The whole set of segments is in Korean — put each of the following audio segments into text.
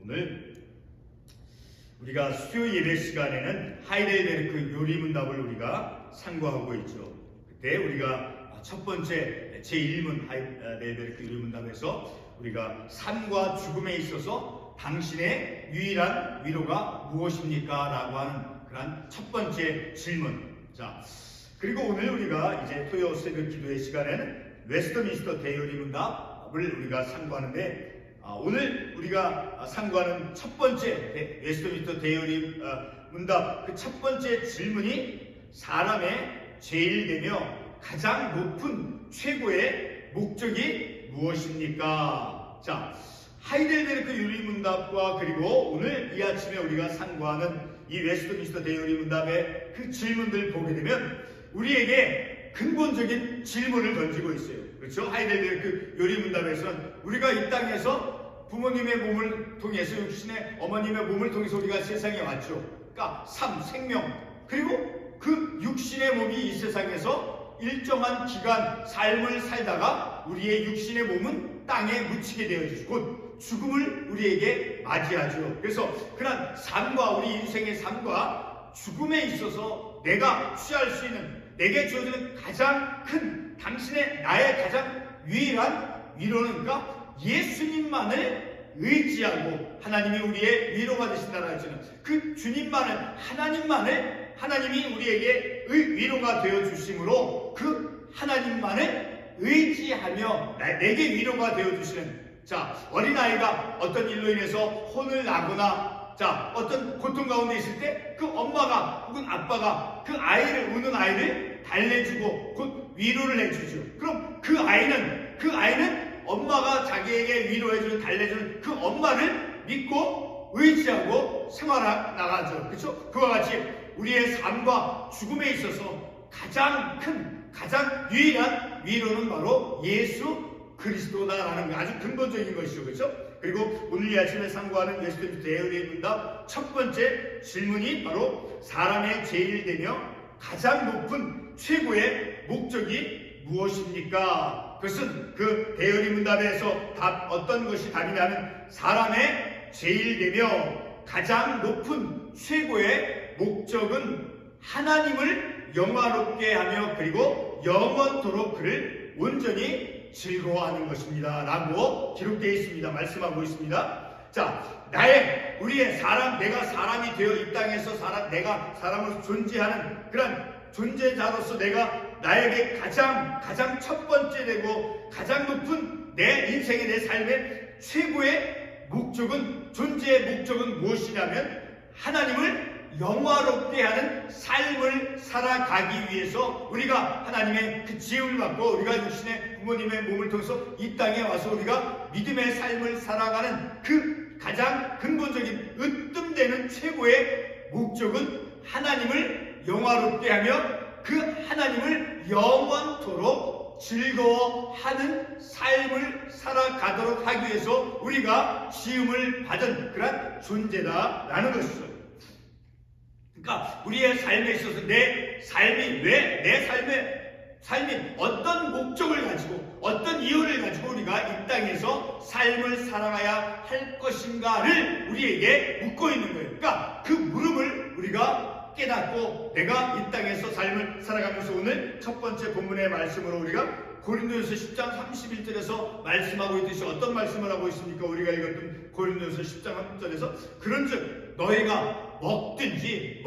오늘 우리가 수요 예배 시간에는 하이델베르크 요리문답을 우리가 상고하고 있죠. 그때 우리가 첫 번째 제1문 하이델베르크 요리문답에서 우리가 삶과 죽음에 있어서 당신의 유일한 위로가 무엇입니까? 라고 하는 그런 첫 번째 질문. 자, 그리고 오늘 우리가 이제 토요 새벽 기도의 시간에는 웨스트민스터 대요리문답을 우리가 상고하는데, 오늘 우리가 상고하는 첫 번째 웨스트민스터 대요리 문답 그 첫 번째 질문이 사람의 제일되며 가장 높은 최고의 목적이 무엇입니까? 자, 하이델베르크 요리문답과 그리고 오늘 이 아침에 우리가 상고하는 이 웨스트민스터 대요리문답의 그 질문들 보게 되면 우리에게 근본적인 질문을 던지고 있어요. 그렇죠? 하이델베르크 요리문답에서는 우리가 이 땅에서 부모님의 몸을 통해서 육신의 어머님의 몸을 통해서 우리가 세상에 왔죠. 그러니까 삶, 생명, 그리고 그 육신의 몸이 이 세상에서 일정한 기간 삶을 살다가 우리의 육신의 몸은 땅에 묻히게 되어지고 곧 죽음을 우리에게 맞이하죠. 그래서 그런 삶과 우리 인생의 삶과 죽음에 있어서 내가 취할 수 있는 내게 주어지는 가장 큰 나의 가장 유일한 위로는 예수님만을 의지하고 하나님이 우리의 위로가 되신다는 것은 그 주님만을 하나님이 우리에게 위로가 되어 주심으로 그 하나님만을 의지하며 내게 위로가 되어 주시는 어린아이가 어떤 일로 인해서 혼을 나거나 어떤 고통 가운데 있을 때 그 엄마가 혹은 아빠가 그 아이를 우는 아이를 달래주고 곧 위로를 해주죠. 그럼 그 아이는 엄마가 자기에게 위로해주는 달래주는 그 엄마를 믿고 의지하고 생활하 나가죠. 그렇죠? 그와 같이 우리의 삶과 죽음에 있어서 가장 유일한 위로는 바로 예수 그리스도다라는 아주 근본적인 것이죠. 그렇죠? 그리고 오늘 이 아침에 상고하는 웨스트민스터 대요리문답 첫 번째 질문이 바로 사람의 제일되며 가장 높은 최고의 목적이 무엇입니까? 그것은 그 대요리문답에서 어떤 것이 답이냐면 사람의 제일되며 가장 높은 최고의 목적은 하나님을 영화롭게 하며 그리고 영원토록 그를 온전히 즐거워하는 것입니다 라고 기록되어 있습니다. 말씀하고 있습니다. 내가 사람이 되어 이 땅에서 내가 사람으로 존재하는 그런 존재자로서 나에게 가장 첫 번째 되고 가장 높은 내 인생의 내 삶의 최고의 목적은 존재의 목적은 무엇이냐면 하나님을 영화롭게 하는 삶을 살아가기 위해서 우리가 하나님의 그 지음을 받고 우리가 육신의 부모님의 몸을 통해서 이 땅에 와서 우리가 믿음의 삶을 살아가는 그 가장 근본적인 으뜸되는 최고의 목적은 하나님을 영화롭게 하며 그 하나님을 영원토록 즐거워하는 삶을 살아가도록 하기 위해서 우리가 지음을 받은 그런 존재다라는 것이죠. 그러니까 우리의 삶에 있어서 내 삶이 어떤 목적을 가지고 어떤 이유를 가지고 우리가 이 땅에서 삶을 살아가야 할 것인가를 우리에게 묻고 있는 거예요. 그러니까 그 물음을 우리가 깨닫고 내가 이 땅에서 삶을 살아가면서 오늘 첫 번째 본문의 말씀으로 우리가 고린도전서 10장 31절에서 말씀하고 있듯이 어떤 말씀을 하고 있습니까? 우리가 읽었던 고린도전서 10장 3절에서 그런즉 너희가 먹든지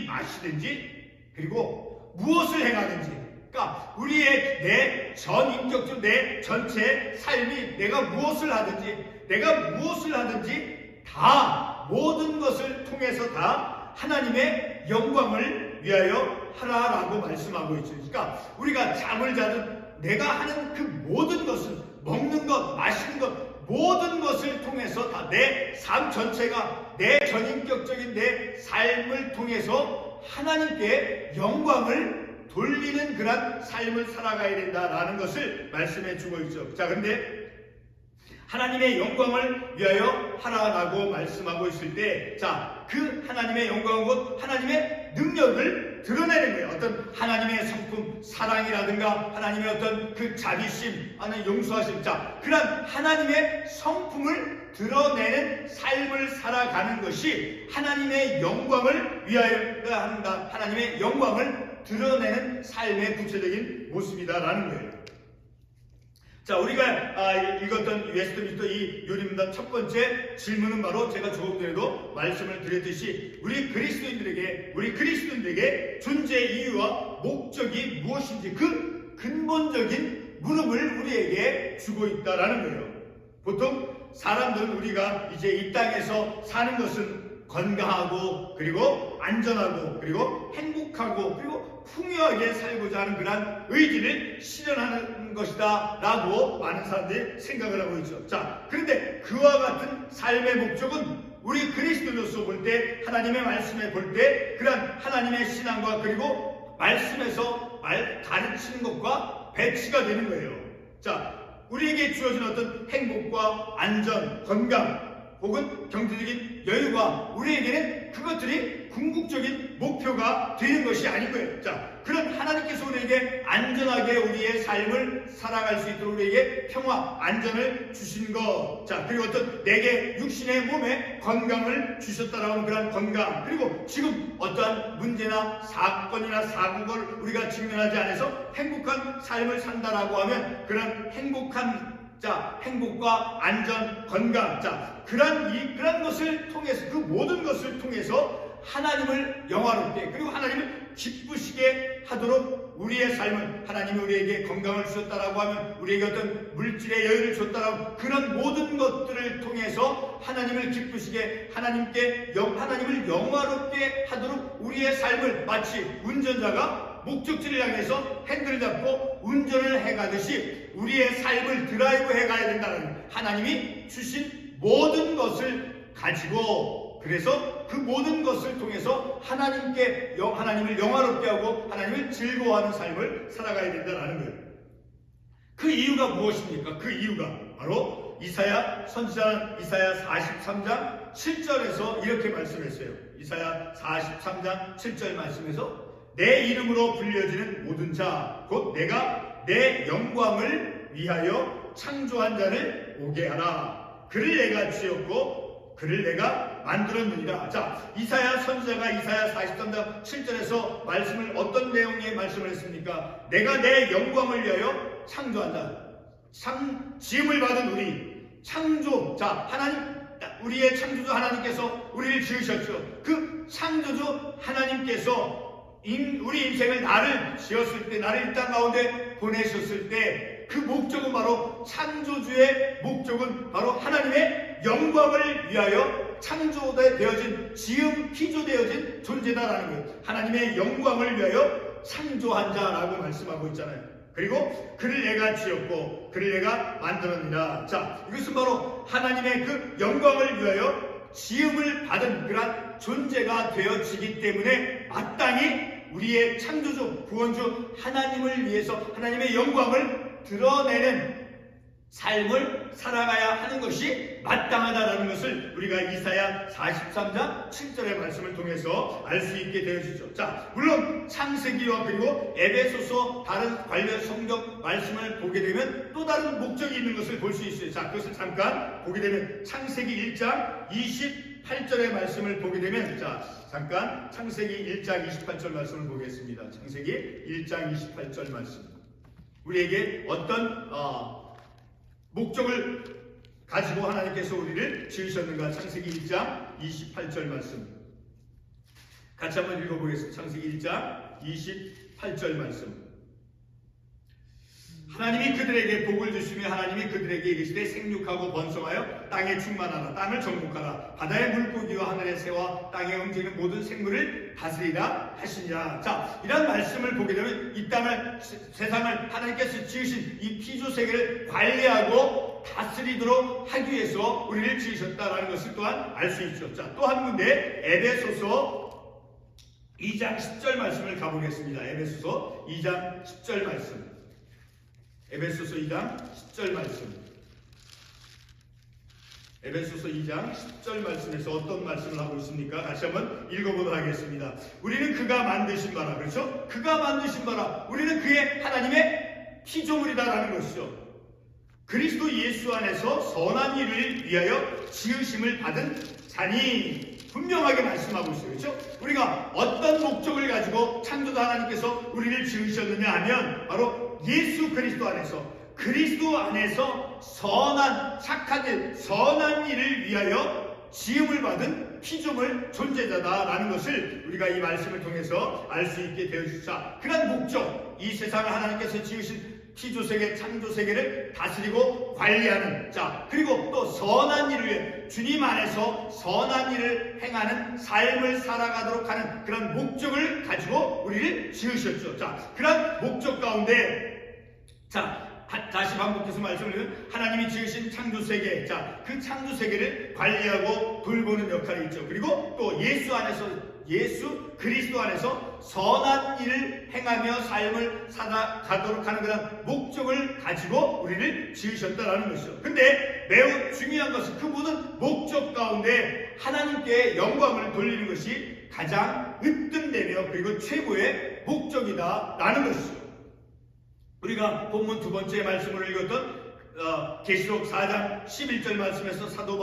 마시든지 그리고 무엇을 행하든지 그러니까 우리의 내 전인격적 내 전체 삶이 내가 무엇을 하든지 다 모든 것을 통해서 다 하나님의 영광을 위하여 하라라고 말씀하고 있죠. 그러니까 우리가 잠을 자든 내가 하는 그 모든 것은 먹는 것, 마시는 것 모든 것을 통해서 다 내 삶 전체가 내 전인격적인 내 삶을 통해서 하나님께 영광을 돌리는 그런 삶을 살아가야 된다라는 것을 말씀해 주고 있죠. 그런데 하나님의 영광을 위하여 하라라고 말씀하고 있을 때, 자, 그 하나님의 영광은 곧 하나님의 능력을 드러내는 거예요. 어떤 하나님의 성품, 사랑이라든가 하나님의 어떤 그 자비심, 하나님의 용서하심, 자, 그런 하나님의 성품을 드러내는 삶을 살아가는 것이 하나님의 영광을 위하여 한다. 하나님의 영광을 드러내는 삶의 구체적인 모습이다라는 거예요. 자, 우리가 읽었던 웨스트민스터 이 요리문답 첫 번째 질문은 바로 제가 조금 전에도 말씀을 드렸듯이 우리 그리스도인들에게 존재의 이유와 목적이 무엇인지 그 근본적인 물음을 우리에게 주고 있다라는 거예요. 보통 사람들은 우리가 이제 이 땅에서 사는 것은 건강하고 그리고 안전하고 그리고 행복하고 그리고 풍요하게 살고자 하는 그런 의지를 실현하는 것이다 라고 많은 사람들이 생각을 하고 있죠. 자, 그런데 그와 같은 삶의 목적은 우리 그리스도로서 볼 때, 하나님의 말씀에 볼 때 그런 하나님의 신앙과 그리고 말씀에서 가르치는 것과 배치가 되는 거예요. 자, 우리에게 주어진 어떤 행복과 안전, 건강 혹은 경제적인 여유가 우리에게는 그것들이 궁극적인 목표가 되는 것이 아닌 거예요. 자, 그런 하나님께서 우리에게 안전하게 우리의 삶을 살아갈 수 있도록 우리에게 평화, 안전을 주신 것. 자, 그리고 어떤 내게 육신의 몸에 건강을 주셨다라고 하는 그런 건강. 그리고 지금 어떠한 문제나 사건이나 사고를 우리가 직면하지 않아서 행복한 삶을 산다라고 하면 그런 행복과 안전, 건강, 그런 것을 통해서, 그 모든 것을 통해서 하나님을 영화롭게 그리고 하나님을 기쁘시게 하도록 우리의 삶을, 하나님이 우리에게 건강을 주셨다라고 하면 우리에게 어떤 물질의 여유를 줬다라고 그런 모든 것들을 통해서 하나님을 기쁘시게 하나님을 영화롭게 하도록 우리의 삶을 마치 운전자가 목적지를 향해서 핸들을 잡고 운전을 해가듯이 우리의 삶을 드라이브 해가야 된다는 하나님이 주신 모든 것을 가지고, 그래서 그 모든 것을 통해서 하나님을 영화롭게 하고 하나님을 즐거워하는 삶을 살아가야 된다는 거예요. 그 이유가 무엇입니까? 그 이유가 바로 이사야 선지자 이사야 43장 7절에서 이렇게 말씀했어요. 이사야 43장 7절 말씀에서 내 이름으로 불려지는 모든 자, 곧 내가 내 영광을 위하여 창조한 자를 오게 하라. 그를 내가 지었고 그를 내가 만들었느니라. 자, 이사야 선지자가 이사야 43장 7절에서 말씀을 어떤 내용의 말씀을 했습니까? 내가 내 영광을 위하여 창조한 자, 지음을 받은 우리 창조, 자, 우리의 창조주 하나님께서 우리를 지으셨죠. 그 창조주 하나님께서 우리 인생을 나를 지었을 때, 나를 이 땅 가운데 보내셨을 때 그 목적은 바로, 창조주의 목적은 바로 하나님의 영광을 위하여 창조되어진, 피조되어진 존재다라는 거예요. 하나님의 영광을 위하여 창조한 자라고 말씀하고 있잖아요. 그리고 그를 내가 지었고 그를 내가 만들었느니라. 자, 이것은 바로 하나님의 그 영광을 위하여 지음을 받은 그러한 존재가 되어지기 때문에 마땅히 우리의 창조주, 구원주 하나님을 위해서 하나님의 영광을 드러내는 삶을 살아가야 하는 것이 마땅하다라는 것을 우리가 이사야 43장 7절의 말씀을 통해서 알 수 있게 되어지죠. 자, 물론 창세기와 그리고 에베소서 다른 관련 성경 말씀을 보게 되면 또 다른 목적이 있는 것을 볼 수 있어요. 자, 그것을 잠깐 보게 되면 창세기 1장 28절의 말씀을 보게 되면, 자, 잠깐 창세기 1장 28절 말씀을 보겠습니다. 창세기 1장 28절 말씀. 우리에게 어떤 목적을 가지고 하나님께서 우리를 지으셨는가? 창세기 1장 28절 말씀 같이 한번 읽어보겠습니다. 창세기 1장 28절 말씀. 하나님이 그들에게 복을 주시며 하나님이 그들에게 이르시되 생육하고 번성하여 땅에 충만하라. 땅을 정복하라. 바다의 물고기와 하늘의 새와 땅에 움직이는 모든 생물을 다스리라 하시니라. 자, 이런 말씀을 보게 되면 이 땅을, 세상을 하나님께서 지으신 이 피조세계를 관리하고 다스리도록 하기 위해서 우리를 지으셨다라는 것을 또한 알 수 있죠. 자, 또 한 군데 에베소서 2장 10절 말씀을 가보겠습니다. 에베소서 2장 10절 말씀. 에베소서 2장 10절 말씀. 에베소서 2장 10절 말씀에서 어떤 말씀을 하고 있습니까? 다시 한번 읽어보도록 하겠습니다. 우리는 그가 만드신 바라, 그렇죠? 그가 만드신 바라, 우리는 그의 하나님의 피조물이다라는 것이죠. 그리스도 예수 안에서 선한 일을 위하여 지으심을 받은 자니, 분명하게 말씀하고 있어요. 그렇죠? 우리가 어떤 목적을 가지고 창조주 하나님께서 우리를 지으셨느냐 하면 바로 예수 그리스도 안에서 선한 착한 일, 선한 일을 위하여 지음을 받은 피조물 존재자다라는 것을 우리가 이 말씀을 통해서 알 수 있게 되어주자. 그런 목적, 이 세상을 하나님께서 지으신 피조세계, 창조세계를 다스리고 관리하는 자, 그리고 또 선한 일을 위해 주님 안에서 선한 일을 행하는 삶을 살아가도록 하는 그런 목적을 가지고 우리를 지으셨죠. 자, 그런 목적 가운데 다시 반복해서 말씀을 드리면 하나님이 지으신 창조세계, 그 창조세계를 관리하고 돌보는 역할이 있죠. 그리고 또 예수 그리스도 안에서 선한 일을 행하며 삶을 살아가도록 하는 그런 목적을 가지고 우리를 지으셨다라는 것이죠. 근데 매우 중요한 것은 그 모든 목적 가운데 하나님께 영광을 돌리는 것이 가장 으뜸되며 그리고 최고의 목적이다라는 것이죠. 우리가 본문 두 번째 말씀을 읽었던 계시록 4장 11절 말씀에서 사도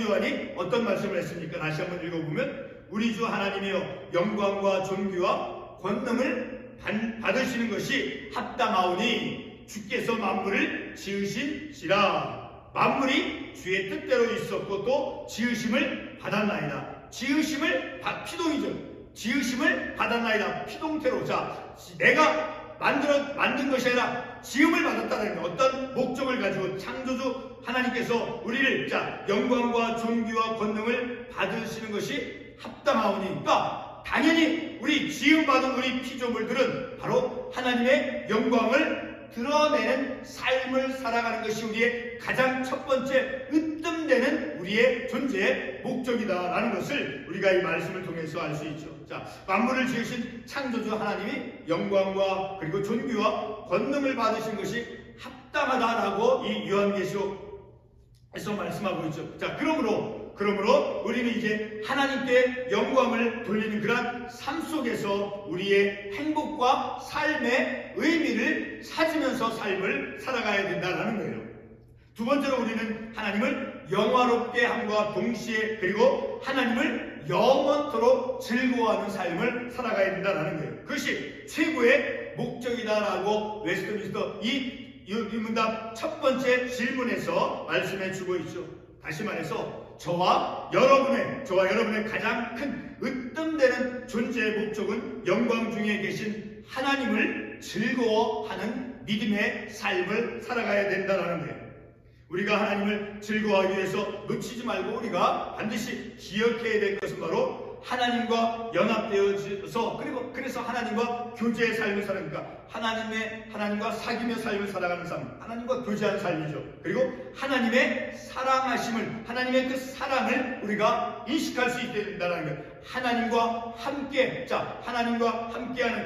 요한이 어떤 말씀을 했습니까? 다시 한번 읽어보면 우리 주 하나님이여 영광과 존귀와 권능을 받으시는 것이 합당하오니 주께서 만물을 지으신지라. 만물이 주의 뜻대로 있었고 또 지으심을 받았나이다. 지으심을 받았나이다. 피동태로. 내가 만든 것이 아니라 지음을 받았다는 어떤 목적을 가지고 창조주 하나님께서 우리를 영광과 존귀와 권능을 받으시는 것이 합당하오니, 그러니까 당연히 우리 지음받은 우리 피조물들은 바로 하나님의 영광을 드러내는 삶을 살아가는 것이 우리의 가장 첫 번째 으뜸되는 우리의 존재의 목적이다라는 것을 우리가 이 말씀을 통해서 알 수 있죠. 만물을 지으신 창조주 하나님이 영광과 그리고 존귀와 권능을 받으신 것이 합당하다라고 이 요한계시록에서 말씀하고 있죠. 그러므로 우리는 이제 하나님께 영광을 돌리는 그런 삶 속에서 우리의 행복과 삶의 의미를 찾으면서 삶을 살아가야 된다는 거예요. 두 번째로 우리는 하나님을 영화롭게 함과 동시에 그리고 하나님을 영원토록 즐거워하는 삶을 살아가야 된다는 거예요. 그것이 최고의 목적이다라고 웨스트민스터 이 문답 첫 번째 질문에서 말씀해 주고 있죠. 다시 말해서 저와 여러분의 가장 큰 으뜸되는 존재의 목적은 영광 중에 계신 하나님을 즐거워하는 믿음의 삶을 살아가야 된다는 거예요. 우리가 하나님을 즐거워하기 위해서 놓치지 말고 우리가 반드시 기억해야 될 것은 바로 하나님과 연합되어져서 그래서 하나님과 교제의 삶을 살아가니까 하나님과 사귀며 삶을 살아가는 삶, 하나님과 교제하는 삶이죠. 그리고 하나님의 사랑하심을, 하나님의 그 사랑을 우리가 인식할 수 있게 된다는 거예요. 하나님과 함께하는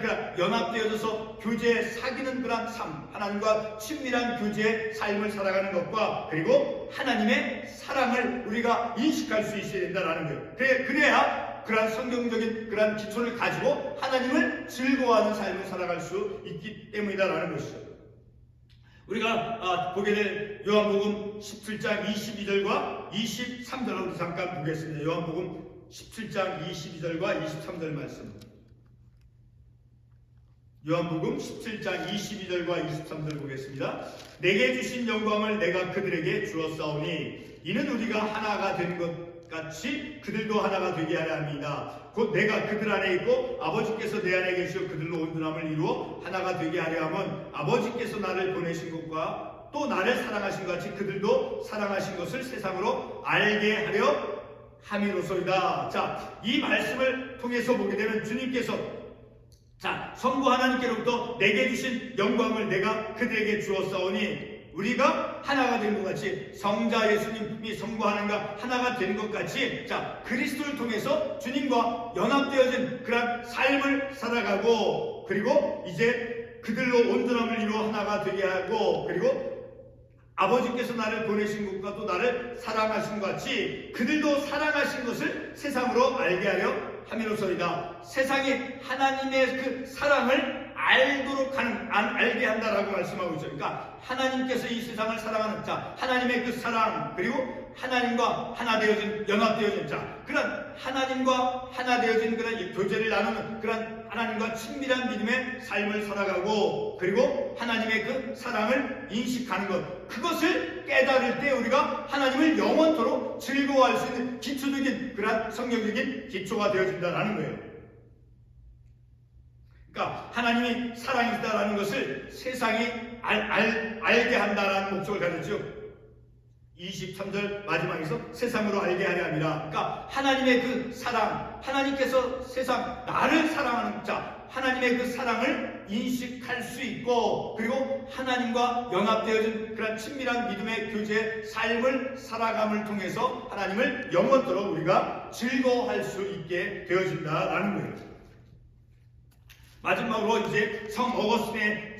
그런 연합되어져서 교제에 사귀는 그런 삶, 하나님과 친밀한 교제의 삶을 살아가는 것과 그리고 하나님의 사랑을 우리가 인식할 수 있어야 된다는 거예요. 그래야 그러한 성경적인 그러한 기초를 가지고 하나님을 즐거워하는 삶을 살아갈 수 있기 때문이다라는 것이죠. 우리가 보게 될 요한복음 17장 22절과 23절을 잠깐 보겠습니다. 요한복음 17장 22절과 23절 말씀. 요한복음 17장 22절과 23절 보겠습니다. 내게 주신 영광을 내가 그들에게 주었사오니 이는 우리가 하나가 된 것 같이 그들도 하나가 되게 하려 합니다. 곧 내가 그들 안에 있고 아버지께서 내 안에 계시어 그들로 온전함을 이루어 하나가 되게 하려 함은 아버지께서 나를 보내신 것과 또 나를 사랑하신 것 같이 그들도 사랑하신 것을 세상으로 알게 하려 함이로소이다. 이 말씀을 통해서 보게 되면 주님께서 성부 하나님께로부터 내게 주신 영광을 내가 그들에게 주었사오니 우리가 하나가 된 것 같이 성자 예수님이 성부 하나님과 하나가 된 것 같이 그리스도를 통해서 주님과 연합되어진 그런 삶을 살아가고 그리고 이제 그들로 온전함을 이루어 하나가 되게 하고 그리고 아버지께서 나를 보내신 것과 또 나를 사랑하신 것 같이 그들도 사랑하신 것을 세상으로 알게 하려 함이로소이다. 세상이 하나님의 그 사랑을 알게 한다라고 말씀하고 있죠. 그러니까 하나님께서 이 세상을 사랑하는 자, 하나님의 그 사랑, 그리고 하나님과 하나 되어진, 연합되어진 자, 그런 하나님과 하나 되어진 그런 교제를 나누는 그런 하나님과 친밀한 믿음의 삶을 살아가고, 그리고 하나님의 그 사랑을 인식하는 것, 그것을 깨달을 때 우리가 하나님을 영원토록 즐거워할 수 있는 기초적인 그런 성경적인 기초가 되어진다라는 거예요. 그러니까 하나님이 사랑이시다라는 것을 세상이 알게 한다라는 목적을 가졌죠. 23절 마지막에서 세상으로 알게 하려 함이라. 그러니까 하나님의 그 사랑, 하나님께서 세상 나를 사랑하는 자, 하나님의 그 사랑을 인식할 수 있고, 그리고 하나님과 연합되어진 그런 친밀한 믿음의 교제 삶을 살아감을 통해서 하나님을 영원토록 우리가 즐거워할 수 있게 되어진다라는 거예요. 마지막으로 이제 성 어거스틴의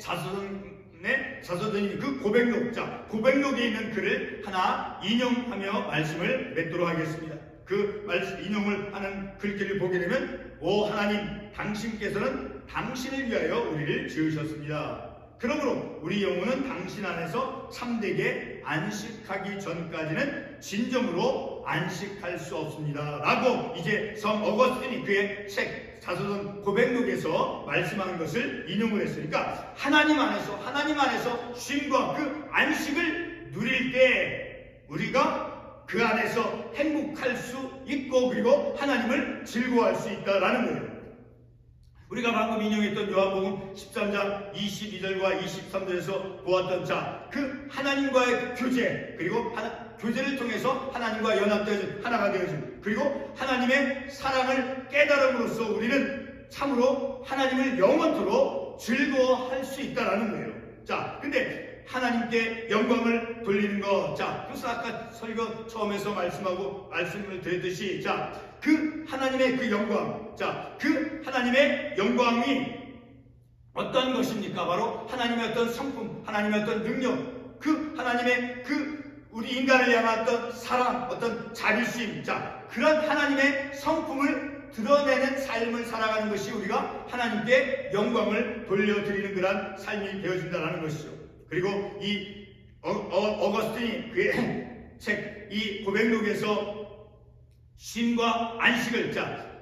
자서전이 그 고백록에 있는 글을 하나 인용하며 말씀을 맺도록 하겠습니다. 그 말씀 인용을 하는 글귀를 보게 되면, 오 하나님, 당신께서는 당신을 위하여 우리를 지으셨습니다. 그러므로 우리 영혼은 당신 안에서 참되게 안식하기 전까지는 진정으로 안식할 수 없습니다. 라고 이제 성 어거스틴이 그의 책 자서전 고백록에서 말씀하는 것을 인용을 했으니까, 하나님 안에서 쉼과 그 안식을 누릴 때 우리가 그 안에서 행복할 수 있고, 그리고 하나님을 즐거워할 수 있다라는 거예요. 우리가 방금 인용했던 요한복음 13장 22절과 23절에서 보았던 그 하나님과의 그 교제, 그리고 교제를 통해서 하나님과 연합되어진, 하나가 되어진, 그리고 하나님의 사랑을 깨달음으로써 우리는 참으로 하나님을 영원토록 즐거워할 수 있다라는 거예요. 근데 하나님께 영광을 돌리는 것, 그래서 아까 설교 처음에서 말씀을 드렸듯이, 그 하나님의 그 영광, 그 하나님의 영광이 어떤 것입니까? 바로 하나님의 어떤 성품, 하나님의 어떤 능력, 그 하나님의 우리 인간을 향한 어떤 사랑, 어떤 자비심, 그런 하나님의 성품을 드러내는 삶을 살아가는 것이 우리가 하나님께 영광을 돌려드리는 그런 삶이 되어진다는 것이죠. 그리고 이 어거스틴이 그의 책 이 고백록에서 쉼과 안식을,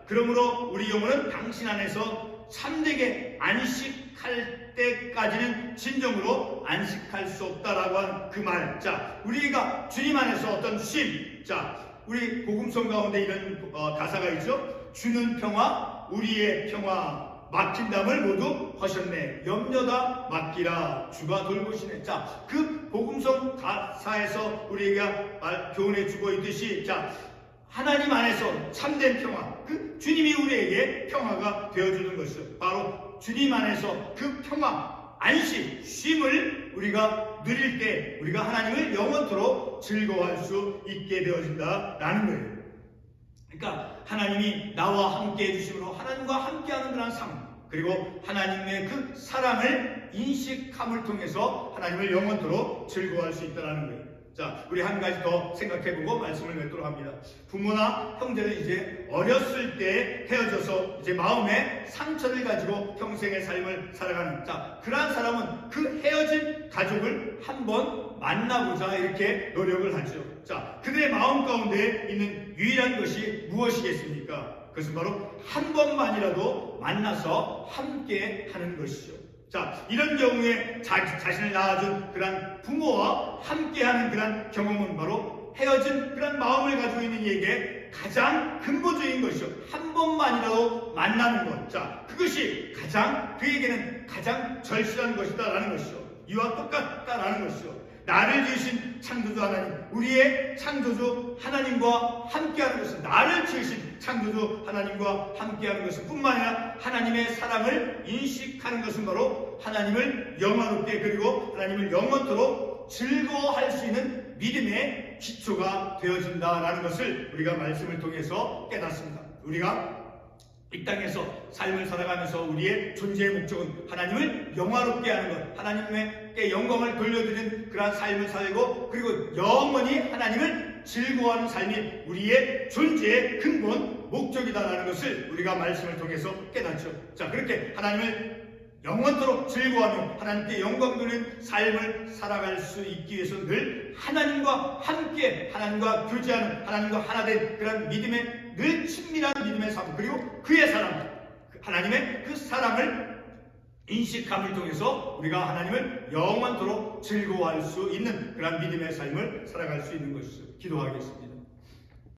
그러므로 우리 영혼은 당신 안에서 참되게 안식할 때까지는 진정으로 안식할 수 없다라고 한 그 말. 우리가 주님 안에서 어떤 쉼, 우리 복음성 가운데 이런 가사가 있죠. 주는 평화, 우리의 평화, 막힌 담을 모두 하셨네. 염려다 맡기라, 주가 돌보시네. 그 복음성 가사에서 우리가 교훈해 주고 있듯이, 하나님 안에서 참된 평화, 그 주님이 우리에게 평화가 되어주는 것이죠. 바로 주님 안에서 그 평화, 안식, 쉼을 우리가 누릴 때 우리가 하나님을 영원토록 즐거워할 수 있게 되어진다라는 거예요. 그러니까 하나님이 나와 함께 해주심으로 하나님과 함께하는 그런 삶, 그리고 하나님의 그 사랑을 인식함을 통해서 하나님을 영원토록 즐거워할 수 있다는 거예요. 우리 한 가지 더 생각해보고 말씀을 맺도록 합니다. 부모나 형제는 이제 어렸을 때 헤어져서 이제 마음에 상처를 가지고 평생의 삶을 살아가는, 그러한 사람은 그 헤어진 가족을 한번 만나보자 이렇게 노력을 하죠. 그들의 마음 가운데 있는 유일한 것이 무엇이겠습니까? 그것은 바로 한 번만이라도 만나서 함께 하는 것이죠. 이런 경우에 자신을 낳아준 그런 부모와 함께하는 그런 경험은 바로 헤어진 그런 마음을 가지고 있는 이에게 가장 근본적인 것이죠. 한 번만이라도 만나는 것. 그것이 그에게는 가장 절실한 것이다라는 것이죠. 이와 똑같다라는 것이죠. 나를 지으신 창조주 하나님, 우리의 창조주 하나님과 함께하는 것은, 나를 지으신 창조주 하나님과 함께하는 것은 뿐만 아니라 하나님의 사랑을 인식하는 것은 바로 하나님을 영원롭게, 그리고 하나님을 영원토록 즐거워할 수 있는 믿음의 기초가 되어진다라는 것을 우리가 말씀을 통해서 깨닫습니다. 우리가 이 땅에서 삶을 살아가면서 우리의 존재의 목적은 하나님을 영화롭게 하는 것, 하나님께 영광을 돌려드리는 그러한 삶을 살고, 그리고 영원히 하나님을 즐거워하는 삶이 우리의 존재의 근본 목적이다라는 것을 우리가 말씀을 통해서 깨닫죠. 자, 그렇게 하나님을 영원토록 즐거워하며 하나님께 영광 돌리는 삶을 살아갈 수 있기 위해서 늘 하나님과 함께, 하나님과 교제하는, 하나님과 하나된 그런 믿음의, 늘 친밀한 믿음의 삶, 그리고 그의 사랑, 하나님의 그 사랑을 인식함을 통해서 우리가 하나님을 영원토록 즐거워할 수 있는 그런 믿음의 삶을 살아갈 수 있는 것이죠. 기도하겠습니다.